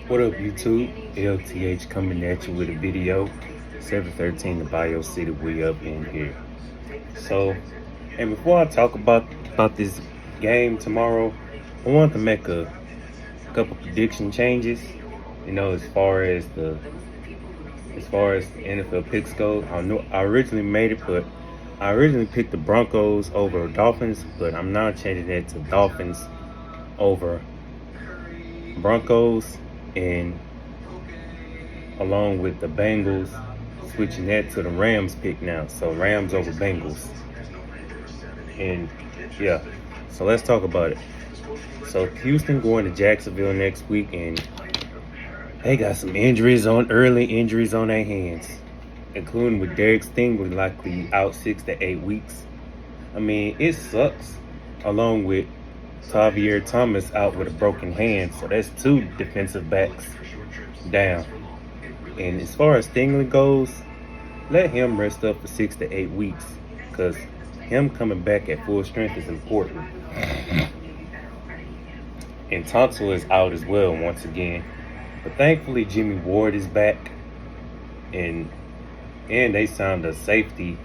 What up, YouTube? LTH coming at you with a video. 713 the Bio City, we up in here. So, and before I talk about this game tomorrow, I want to make a couple prediction changes. As far as the NFL picks go, I originally made it, but I originally picked the Broncos over Dolphins, but I'm now changing it to Dolphins over Broncos, and along with the Bengals, switching that to the Rams pick now. So Rams over Bengals. And yeah, so let's talk about it. So Houston going to Jacksonville next week, and they got some early injuries on their hands, including with Derek Stingley likely out 6 to 8 weeks. I mean, it sucks. Along with Tavier Thomas out with a broken hand, so that's 2 defensive backs down. And as far as Stingley goes, let him rest up for 6 to 8 weeks, because him coming back at full strength is important. And Tonsil is out as well once again. But thankfully Jimmy Ward is back, and they signed a safety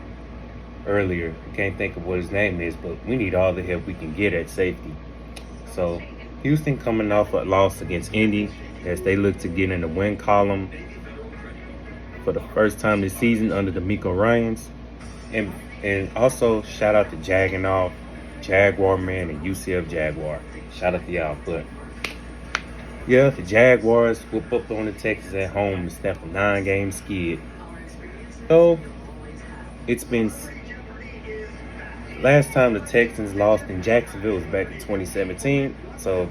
earlier. I can't think of what his name is, but we need all the help we can get at safety. So Houston coming off a loss against Indy as they look to get in the win column for the first time this season under the Miko Ryans. And also shout out to Jaguar Man and UCF Jaguar. Shout out to y'all. But yeah, the Jaguars whoop up on the Texans at home and snap a 9-game skid. So it's been last time the Texans lost in Jacksonville was back in 2017. So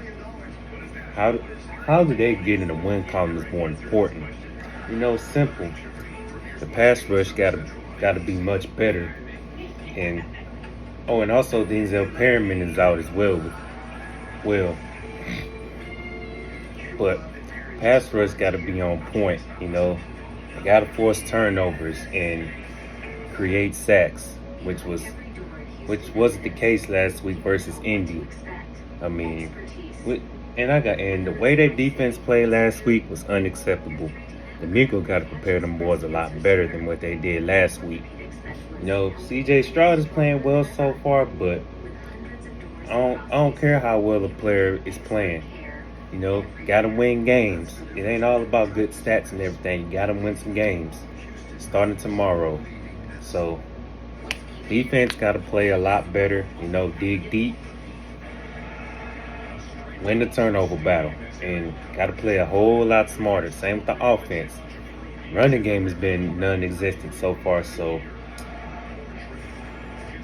how do they get in the win column is more important. Simple. The pass rush gotta be much better. And also Denzel Perryman is out as well. But pass rush gotta be on point. They gotta force turnovers and create sacks, which wasn't the case last week versus Indy. I mean, and the way their defense played last week was unacceptable. The Miko got to prepare them boys a lot better than what they did last week. CJ Stroud is playing well so far, but I don't care how well a player is playing. Got to win games. It ain't all about good stats and everything. You got to win some games starting tomorrow. So defense got to play a lot better. Dig deep, win the turnover battle, and got to play a whole lot smarter. Same with the offense. Running game has been non-existent so far. So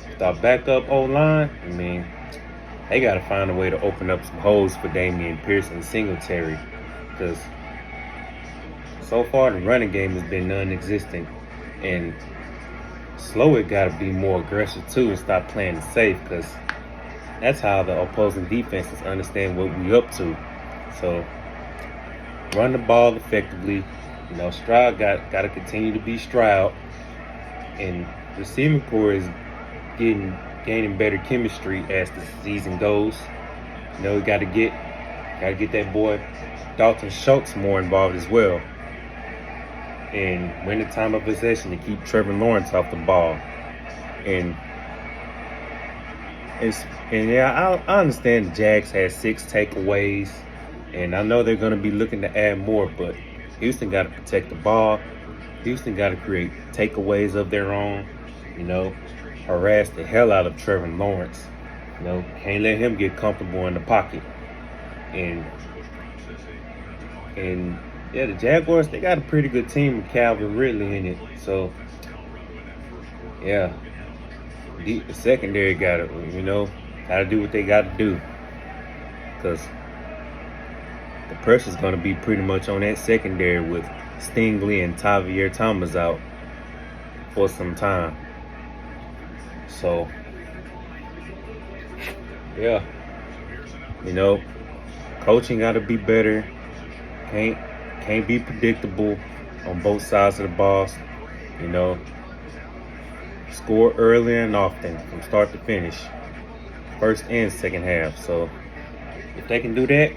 with our backup O-line, they got to find a way to open up some holes for Damian Pierce and Singletary, because so far the running game has been non-existent. And Slowick got to be more aggressive too and stop playing it safe, because that's how the opposing defenses understand what we up to. So run the ball effectively. Stroud got to continue to be Stroud, and receiving core is gaining better chemistry as the season goes. We got to get that boy Dalton Schultz more involved as well, and win the time of possession to keep Trevor Lawrence off the ball. And yeah, I understand the Jags had 6 takeaways, and I know they're going to be looking to add more, but Houston got to protect the ball. Houston got to create takeaways of their own, harass the hell out of Trevor Lawrence. Can't let him get comfortable in the pocket. And yeah, the Jaguars, they got a pretty good team with Calvin Ridley in it. So yeah, the secondary got to do what they got to do, because the pressure's going to be pretty much on that secondary with Stingley and Tavier Thomas out for some time. So yeah, coaching got to be better. Can't be predictable on both sides of the ball. Score early and often from start to finish, first and second half. So if they can do that,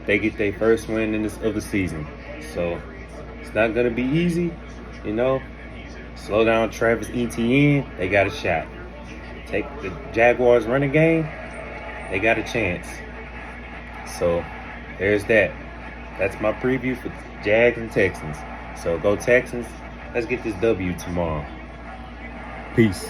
they get their first win of the season. So it's not gonna be easy, you know. Slow down Travis Etienne, they got a shot. Take the Jaguars running game, they got a chance. So there's that. That's my preview for Jags and Texans. So go Texans. Let's get this W tomorrow. Peace.